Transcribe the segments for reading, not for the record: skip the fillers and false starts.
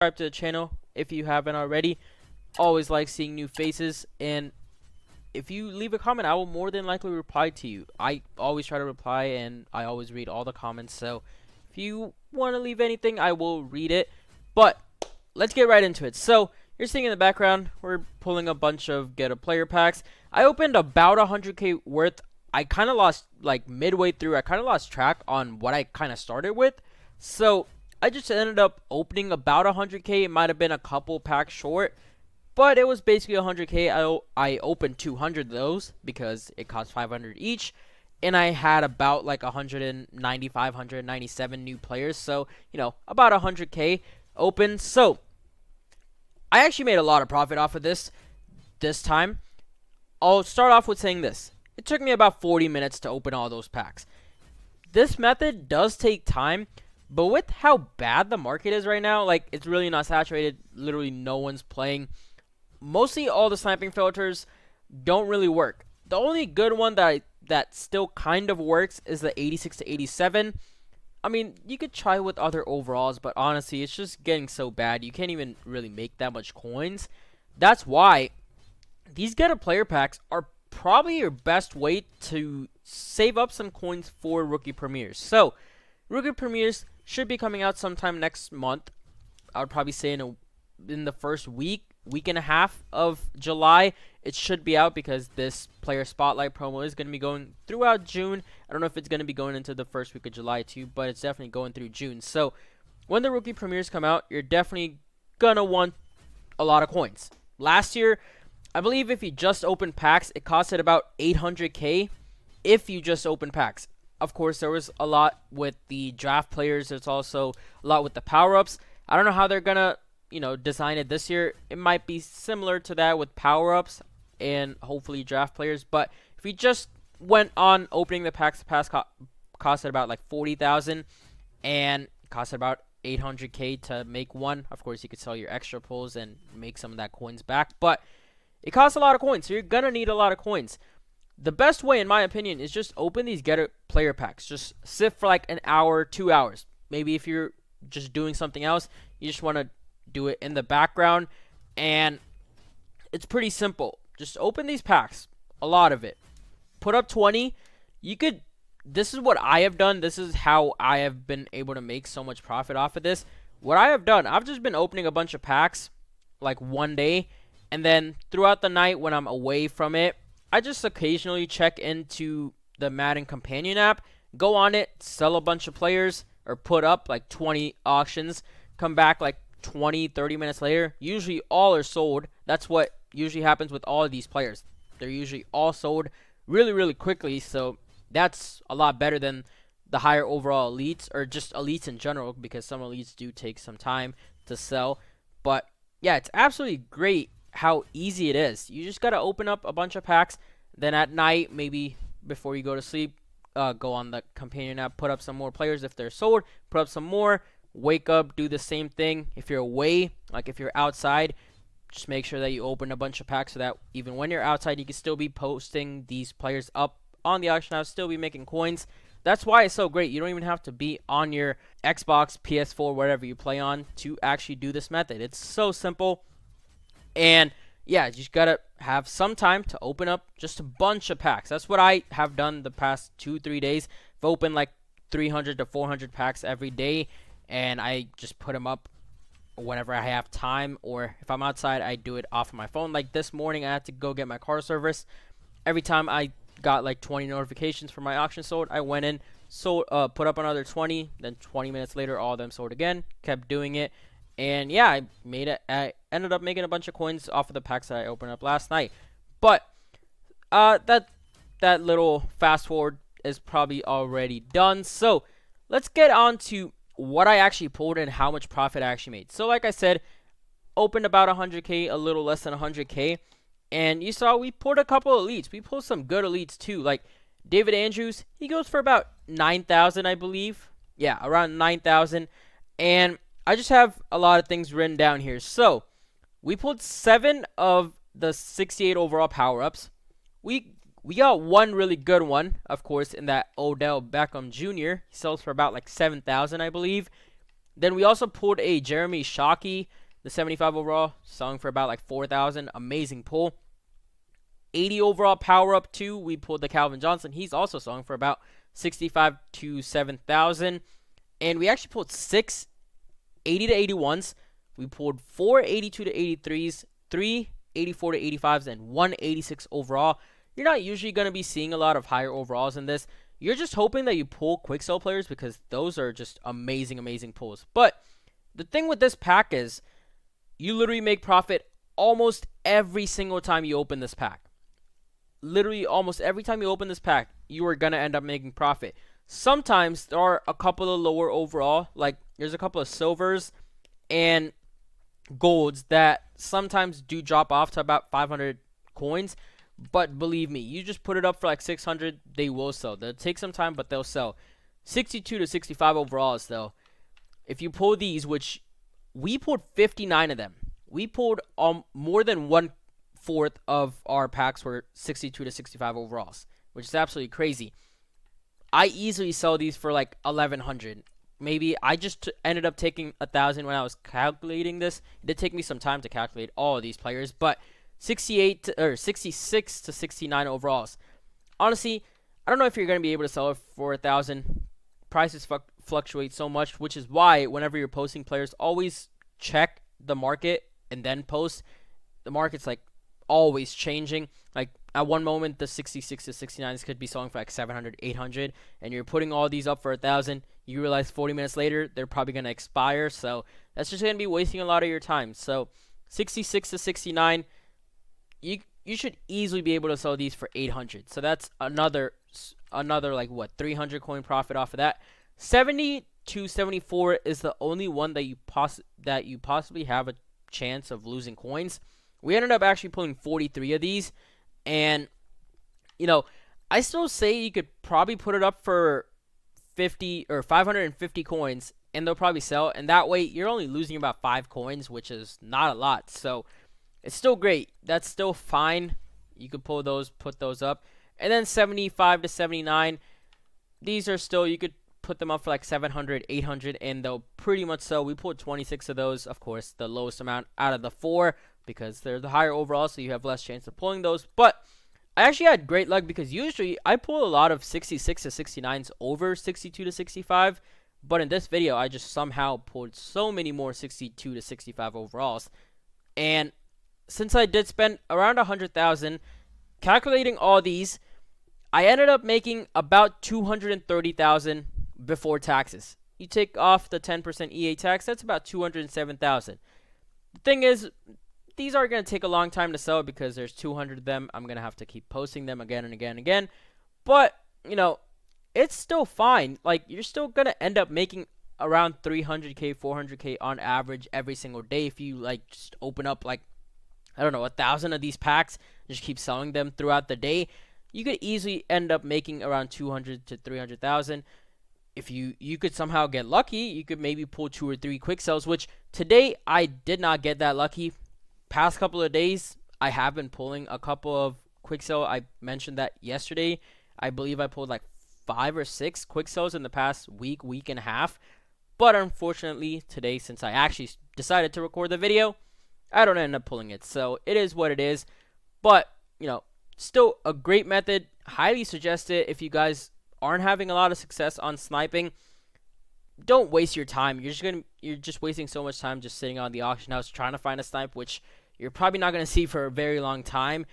subscribe to the channel if you haven't already. Always like seeing new faces, and if you leave a comment, I will more than likely reply to you. I always try to reply, and I always read all the comments, so if you want to leave anything, I will read it. But let's get right into it. So you're seeing in the background, we're pulling a bunch of get a player packs. I opened about 100k worth. I kind of lost, like midway through, I kind of lost track on what I kind of started with. So I just ended up opening about 100k. It might have been a couple packs short, but it was basically 100k. I opened 200 of those because it cost 500 each, and I had about like 195, 197 new players. So, you know, about 100k open. So I actually made a lot of profit off of this time. I'll start off with saying this. It took me about 40 minutes to open all those packs. This method does take time, but with how bad the market is right now, like, it's really not saturated. Literally no one's playing. Mostly all the sniping filters don't really work. The only good one that still kind of works is the 86 to 87. I mean, you could try with other overalls, but honestly, it's just getting so bad. You can't even really make that much coins. That's why these get a player packs are probably your best way to save up some coins for rookie premieres. So, rookie premieres should be coming out sometime next month. I would probably say in the first week and a half of July, it should be out, because this player spotlight promo is going to be going throughout June. I don't know if it's going to be going into the first week of July too, but it's definitely going through June. So when the rookie premieres come out, you're definitely gonna want a lot of coins. Last year, I believe if you just opened packs, it costed about 800k if you just opened packs. Of course, there was a lot with the draft players. There's also a lot with the power-ups. I don't know how they're gonna, you know, design it this year. It might be similar to that with power-ups and hopefully draft players. But if you just went on opening the packs, the packs costed about like 40,000 and costed about 800k to make one. Of course, you could sell your extra pulls and make some of that coins back, but it costs a lot of coins, so you're gonna need a lot of coins. The best way, in my opinion, is just open these get player packs. Just sit for like an hour, 2 hours. Maybe if you're just doing something else, you just want to do it in the background, and it's pretty simple. Just open these packs, a lot of it. Put up 20. You could, this is what I have done. This is how I have been able to make so much profit off of this. What I have done, I've just been opening a bunch of packs like one day, and then throughout the night when I'm away from it, I just occasionally check into the Madden companion app, go on it, sell a bunch of players, or put up like 20 auctions, come back like 20, 30 minutes later. Usually all are sold. That's what usually happens with all of these players. They're usually all sold really, really quickly, so that's a lot better than the higher overall elites, or just elites in general, because some elites do take some time to sell. But yeah, it's absolutely great how easy it is. You just gotta open up a bunch of packs, then at night, maybe before you go to sleep, go on the companion app, put up some more players if they're sold, put up some more, wake up, do the same thing. If you're away, like if you're outside, just make sure that you open a bunch of packs so that even when you're outside, you can still be posting these players up on the auction house, still be making coins. That's why it's so great. You don't even have to be on your Xbox, PS4, whatever you play on, to actually do this method. It's so simple. And yeah, you just gotta have some time to open up just a bunch of packs. That's what I have done the past 2-3 days. I've opened like 300 to 400 packs every day, and I just put them up whenever I have time, or if I'm outside, I do it off of my phone. Like this morning, I had to go get my car service. Every time I got like 20 notifications for my auction sold, I went in, sold, put up another 20, then 20 minutes later, all of them sold again. Kept doing it. And yeah, I ended up making a bunch of coins off of the packs that I opened up last night. But that little fast forward is probably already done. So let's get on to what I actually pulled and how much profit I actually made. So like I said, opened about 100k, a little less than 100k, and you saw we pulled a couple of elites. We pulled some good elites too, like David Andrews. He goes for about 9,000, I believe. Yeah, around 9,000. And I just have a lot of things written down here. So we pulled 7 of the 68 overall power-ups. We got one really good one, of course, in that Odell Beckham Jr. He sells for about like 7,000, I believe. Then we also pulled a Jeremy Shockey, the 75 overall, selling for about like 4,000. Amazing pull. 80 overall power up 2. We pulled the Calvin Johnson. He's also selling for about 65 to 7,000. And we actually pulled 6 80 to 81s. We pulled 4 82 to 83s, 3 84 to 85s, and 1 86 overall. You're not usually going to be seeing a lot of higher overalls in this. You're just hoping that you pull quick sell players because those are just amazing, amazing pulls. But the thing with this pack is you literally make profit almost every single time you open this pack. Literally almost every time you open this pack, you are going to end up making profit. Sometimes there are a couple of lower overall, like there's a couple of silvers and golds that sometimes do drop off to about 500 coins. But believe me, you just put it up for like 600, they will sell. They'll take some time, but they'll sell. 62 to 65 overalls, though. If you pull these, which we pulled 59 of them. We pulled more than 1/4 of our packs were 62 to 65 overalls, which is absolutely crazy. I easily sell these for like 1,100. Maybe I just ended up taking 1,000 when I was calculating this. It did take me some time to calculate all of these players, but 66 to 69 overalls. Honestly, I don't know if you're going to be able to sell it for 1,000. Prices fluctuate so much, which is why whenever you're posting players, always check the market and then post. The market's like always changing. Like at one moment, the 66 to 69s could be selling for like 700, 800, and you're putting all these up for 1,000. You realize 40 minutes later, they're probably going to expire. So that's just going to be wasting a lot of your time. So 66 to 69. You should easily be able to sell these for 800. So that's another like what 300 coin profit off of that. 70 to 74 is the only one that you possibly have a chance of losing coins. We ended up actually pulling 43 of these, and I still say you could probably put it up for 50 or 550 coins, and they'll probably sell. And that way, you're only losing about 5 coins, which is not a lot. So it's still great. That's still fine. You could pull those, put those up. And then 75 to 79. These are still, you could put them up for like 700, 800, and they'll pretty much sell. We pulled 26 of those. Of course, the lowest amount out of the 4 because they're the higher overall, so you have less chance of pulling those. But I actually had great luck because usually I pull a lot of 66 to 69s over 62 to 65. But in this video, I just somehow pulled so many more 62 to 65 overalls. And since I did spend around 100,000 calculating all these, I ended up making about 230,000 before taxes. You take off the 10% EA tax, that's about 207,000. The thing is, these are going to take a long time to sell because there's 200 of them. I'm going to have to keep posting them again and again and again. But, it's still fine. Like, you're still going to end up making around 300k, 400k on average every single day if you, like, just open up, like, I don't know, 1,000 of these packs, just keep selling them throughout the day. You could easily end up making around 200 to 300,000. If you could somehow get lucky, you could maybe pull 2 or 3 quick sells, which today I did not get that lucky. Past couple of days, I have been pulling a couple of quick sell. I mentioned that yesterday. I believe I pulled like 5 or 6 quick sells in the past week and a half. But unfortunately, today, since I actually decided to record the video, I don't end up pulling it. So it is what it is. But, still a great method. Highly suggest it if you guys aren't having a lot of success on sniping. Don't waste your time. You're just wasting so much time just sitting on the auction house trying to find a snipe, which you're probably not going to see for a very long time.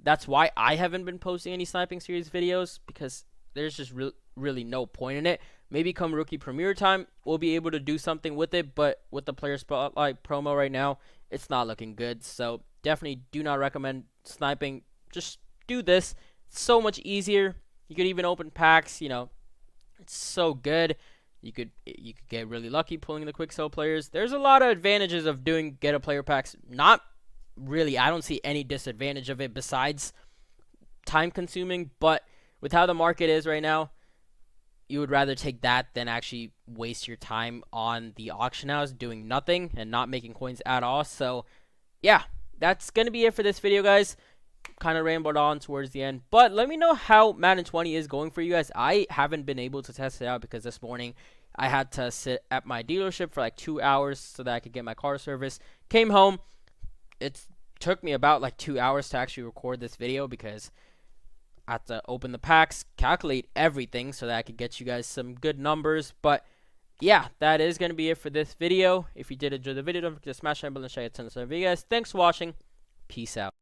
That's why I haven't been posting any sniping series videos, because there's just really no point in it. Maybe come rookie premiere time, we'll be able to do something with it, but with the player spotlight promo right now, it's not looking good. So definitely do not recommend sniping. Just do this. It's so much easier. You could even open packs. It's so good. You could get really lucky pulling the quick sell players. There's a lot of advantages of doing get a player packs. Not really. I don't see any disadvantage of it besides time consuming. But with how the market is right now, you would rather take that than actually waste your time on the auction house doing nothing and not making coins at all. So yeah, that's going to be it for this video, guys. Kind of rambled on towards the end, but let me know how Madden 20 is going for you guys. I haven't been able to test it out because this morning I had to sit at my dealership for like 2 hours so that I could get my car serviced. Came home. It took me about like 2 hours to actually record this video because I had to open the packs, calculate everything so that I could get you guys some good numbers. But yeah, that is going to be it for this video. If you did enjoy the video, don't forget to smash that button and share it to the video, guys. Thanks for watching. Peace out.